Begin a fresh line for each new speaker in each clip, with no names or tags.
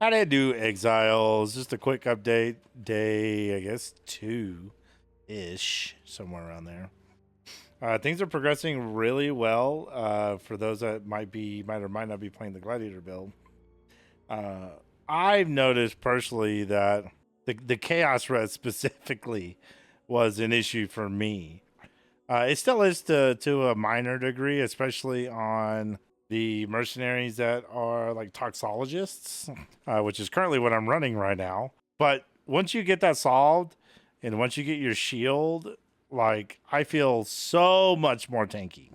How did I do, Exiles? Just a quick update. Day, I guess, 2-ish, somewhere around there. Things are progressing really well for those that might or might not be playing the Gladiator build. I've noticed personally that the Chaos Res specifically was an issue for me. It still is to a minor degree, especially on the mercenaries that are like toxologists, which is currently what I'm running right now. But once you get that solved, and once you get your shield, like I feel so much more tanky.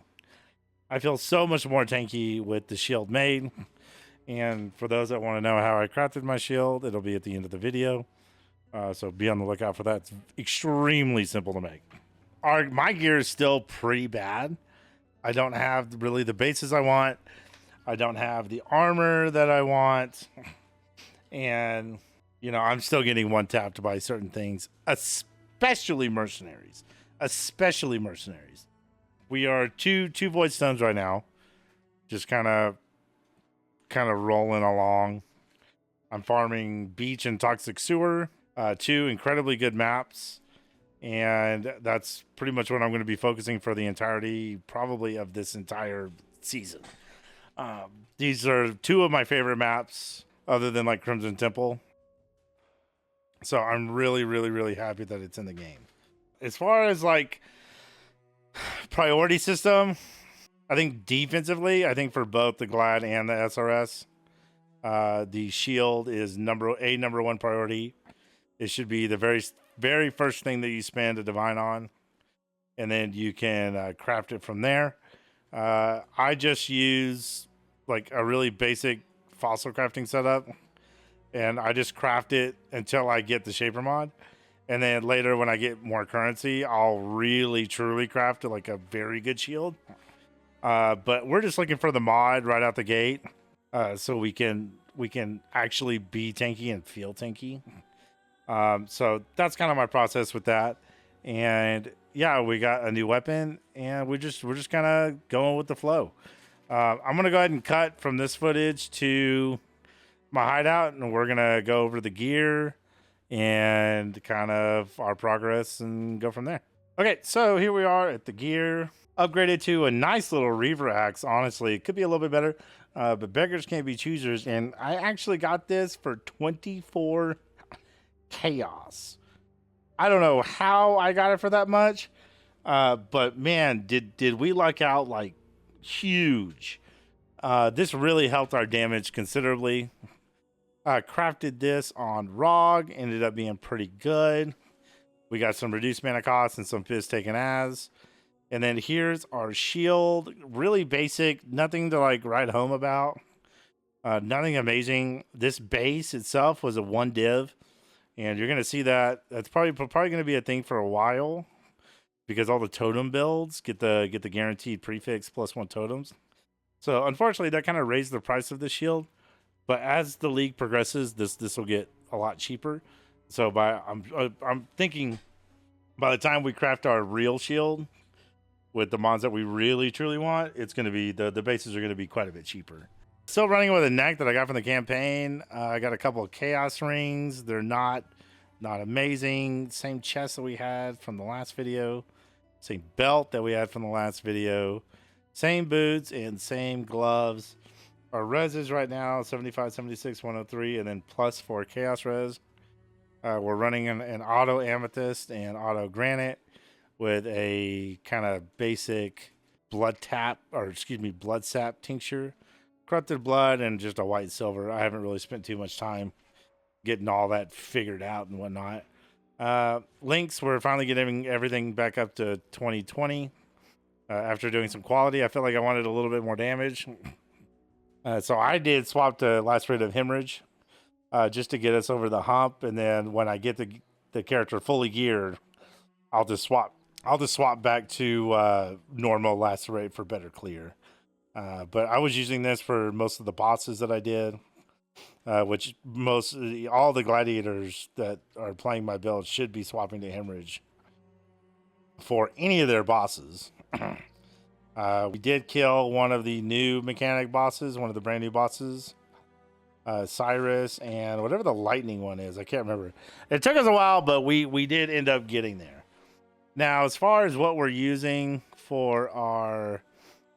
I feel so much more tanky with the shield made. And for those that want to know how I crafted my shield, it'll be at the end of the video. So be on the lookout for that. It's extremely simple to make. My gear is still pretty bad. I don't have really the bases I want. I don't have the armor that I want. And, you know, I'm still getting one tapped by certain things, especially mercenaries. Especially mercenaries. We are two void stones right now. Just kind of rolling along. I'm farming beach and toxic sewer. Two incredibly good maps. And that's pretty much what I'm going to be focusing for the entirety, probably, of this entire season. These are two of my favorite maps, other than like Crimson Temple. So I'm really, really, really happy that it's in the game. As far as like priority system, I think defensively, I think for both the Glad and the SRS, the shield is number one priority. It should be the very first thing that you spend a divine on, and then you can craft it from there. I just use like a really basic fossil crafting setup, and I just craft it until I get the shaper mod, and then later when I get more currency, I'll really truly craft it like a very good shield. But we're just looking for the mod right out the gate, so we can actually be tanky and feel tanky. So that's kind of my process with that. And yeah, we got a new weapon, and we're just kind of going with the flow. I'm gonna go ahead and cut from this footage to my hideout, and we're gonna go over the gear and kind of our progress and go from there. Okay, so here we are at the gear, upgraded to a nice little Reaver axe. Honestly, it could be a little bit better, but beggars can't be choosers, and I actually got this for 24 chaos. I don't know how I got it for that much, but man, did we luck out like huge. This really helped our damage considerably. Crafted this on ROG, ended up being pretty good. We got some reduced mana costs and some fizz taken as. And then here's our shield. Really basic, nothing to like write home about. Nothing amazing. This base itself was a 1 div. And you're going to see that that's probably going to be a thing for a while, because all the totem builds get the guaranteed prefix +1 totems. So unfortunately, that kind of raised the price of the shield. But as the league progresses, this will get a lot cheaper. So I'm thinking by the time we craft our real shield with the mods that we really truly want, it's going to be the bases are going to be quite a bit cheaper. Still running with a neck that I got from the campaign. I got a couple of chaos rings. They're not amazing. Same chest that we had from the last video. Same belt that we had from the last video. Same boots and same gloves. Our reses right now, 75, 76, 103, and then +4 chaos res. We're running an auto amethyst and auto granite with a kind of basic blood sap tincture. Corrupted blood and just a white silver. I haven't really spent too much time getting all that figured out and whatnot. Links, we're finally getting everything back up to 2020 after doing some quality. I felt like I wanted a little bit more damage. So I did swap to last rate of hemorrhage just to get us over the hump. And then when I get the character fully geared, I'll just swap back to normal last rate for better clear. But I was using this for most of the bosses that I did, which all the gladiators that are playing my build should be swapping to hemorrhage for any of their bosses. We did kill one of the new mechanic bosses, one of the brand new bosses. Cyrus, and whatever the lightning one is. I can't remember. It took us a while, but we did end up getting there. Now, as far as what we're using for our,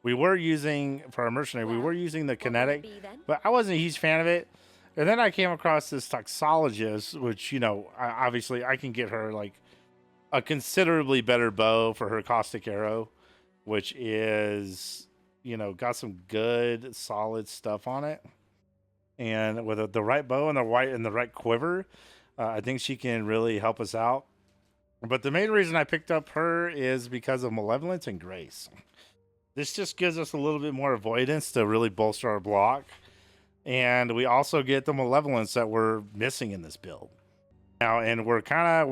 we were using for our mercenary, we were using the kinetic, but I wasn't a huge fan of it. And then I came across this toxologist, which, you know, obviously I can get her like a considerably better bow for her caustic arrow, which is, you know, got some good solid stuff on it. And with the right bow and the right quiver, I think she can really help us out. But the main reason I picked up her is because of Malevolence and Grace. This just gives us a little bit more avoidance to really bolster our block. And we also get the Malevolence that we're missing in this build. Now, and we're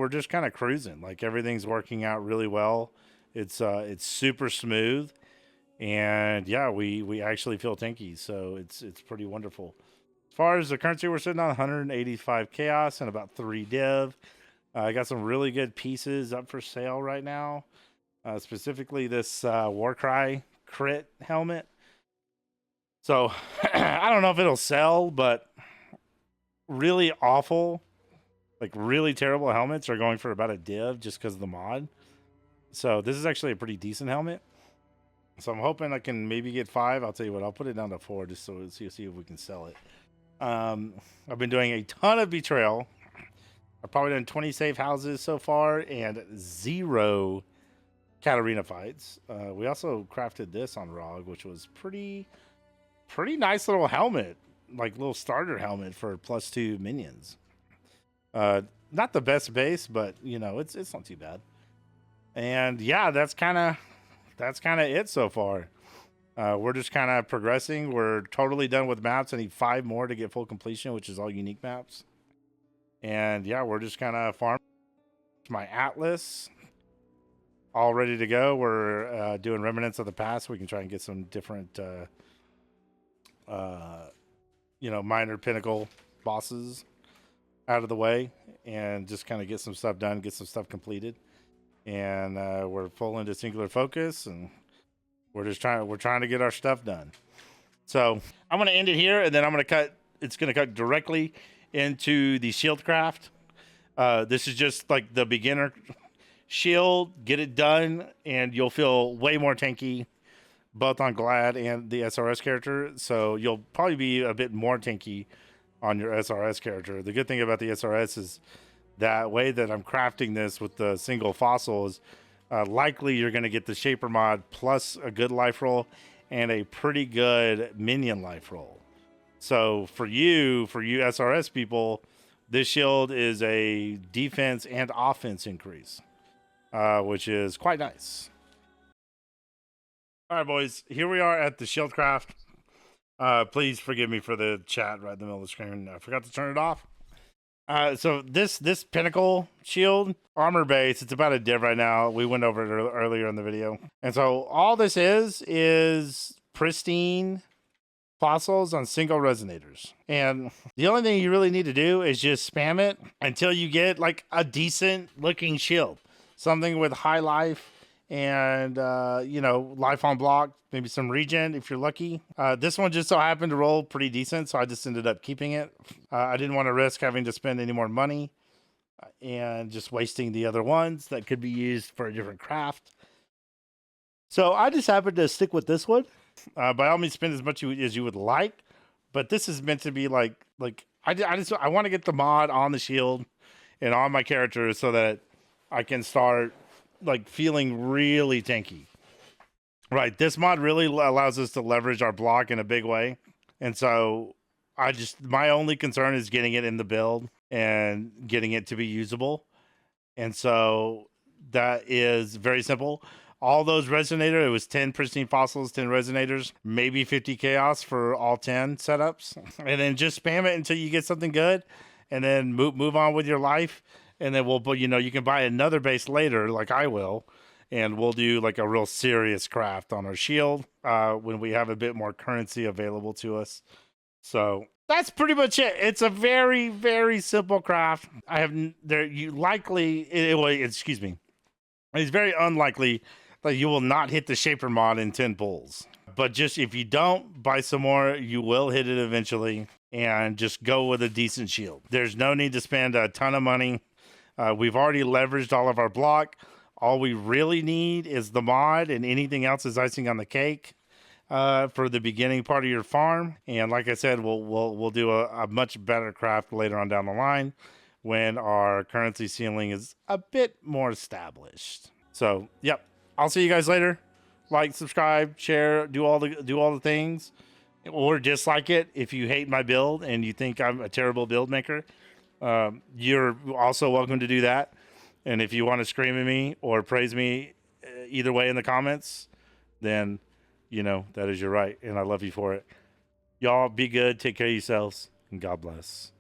just kind of cruising. Like everything's working out really well. It's super smooth. And yeah, we actually feel tanky, so it's pretty wonderful. As far as the currency, we're sitting on 185 chaos and about 3 div. I got some really good pieces up for sale right now. Specifically this Warcry crit helmet. So I don't know if it'll sell, but really awful, like really terrible helmets are going for about a div just because of the mod. So this is actually a pretty decent helmet. So I'm hoping I can maybe get 5. I'll tell you what, I'll put it down to 4 just so see if we can sell it. I've been doing a ton of betrayal. I've probably done 20 safe houses so far and 0 Katarina fights. We also crafted this on ROG, which was pretty nice little helmet, like little starter helmet for +2 minions. Not the best base, but you know, it's not too bad. And yeah, that's kind of it so far. We're just kind of progressing. We're totally done with maps. I need 5 more to get full completion, which is all unique maps. And yeah, we're just kind of farming. My Atlas all ready to go. We're doing Remnants of the Past. We can try and get some different you know, minor pinnacle bosses out of the way and just kind of get some stuff done, get some stuff completed. And we're full into singular focus, and we're trying to get our stuff done. So I'm gonna end it here, and then I'm gonna cut. It's gonna cut directly into the shield craft. This is just like the beginner shield. Get it done, and you'll feel way more tanky, both on Glad and the SRS character. So you'll probably be a bit more tanky on your SRS character. The good thing about the SRS is that way that I'm crafting this with the single fossil is likely you're going to get the Shaper mod plus a good life roll and a pretty good minion life roll. So for you SRS people, this shield is a defense and offense increase, which is quite nice. All right, boys, here we are at the shield craft. Please forgive me for the chat right in the middle of the screen. I forgot to turn it off. So this pinnacle shield armor base, it's about a div right now. We went over it earlier in the video. And so all this is pristine fossils on single resonators. And the only thing you really need to do is just spam it until you get like a decent looking shield. Something with high life and, you know, life on block, maybe some regen if you're lucky. This one just so happened to roll pretty decent, so I just ended up keeping it. I didn't want to risk having to spend any more money and just wasting the other ones that could be used for a different craft. So I just happened to stick with this one. By all means, spend as much as you would like, but this is meant to be like I want to get the mod on the shield and on my characters so that I can start like feeling really tanky. Right, this mod really allows us to leverage our block in a big way. And so my only concern is getting it in the build and getting it to be usable. And so that is very simple. All those resonator, it was 10 pristine fossils, 10 resonators, maybe 50 chaos for all 10 setups. And then just spam it until you get something good and then move on with your life. And then you can buy another base later, like I will, and we'll do like a real serious craft on our shield when we have a bit more currency available to us. So that's pretty much it. It's a very, very simple craft. It's very unlikely that you will not hit the Shaper mod in 10 pulls. But just if you don't buy some more, you will hit it eventually. and just go with a decent shield. There's no need to spend a ton of money. We've already leveraged all of our block. All we really need is the mod, and anything else is icing on the cake for the beginning part of your farm. And like I said, we'll do a much better craft later on down the line when our currency ceiling is a bit more established. So, yep. I'll see you guys later. Like, subscribe, share, do all the things, or dislike it if you hate my build and you think I'm a terrible build maker. You're also welcome to do that. And if you want to scream at me or praise me either way in the comments, then you know that is your right, and I love you for it. Y'all be good, take care of yourselves, and God bless.